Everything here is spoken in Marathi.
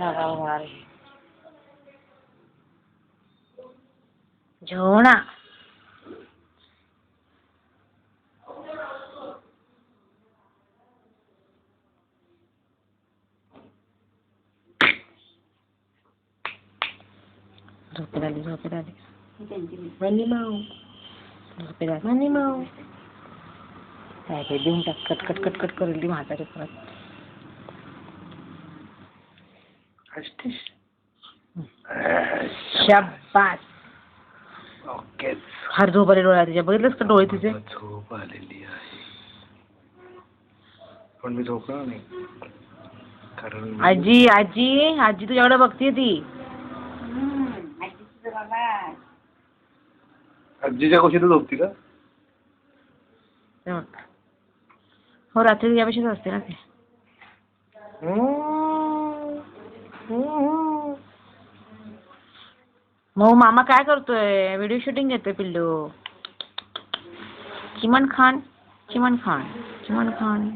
रागावणार झोना झोपेत आली मनी माऊ झोपेत आली मनी माऊ काय ते देऊन टाक कट कट कट करेल ती म्हातारी परत शाबास ओके हर झोप आली डोळ्यात तिच्या बघितलंस का डोळे तिचे झोप आलेली आहे पण मी झोपणार नाही कारण आजी आजी आजी तुझ्याकडे बघतीये ती आजीच्या कुशीत झोपती का हो रात्री तुझ्यापाशीच असते ना ते मग मामा काय करतोय व्हिडिओ शूटिंग घेतोय पिल्लू चिमन खान चिमन खान चिमन खान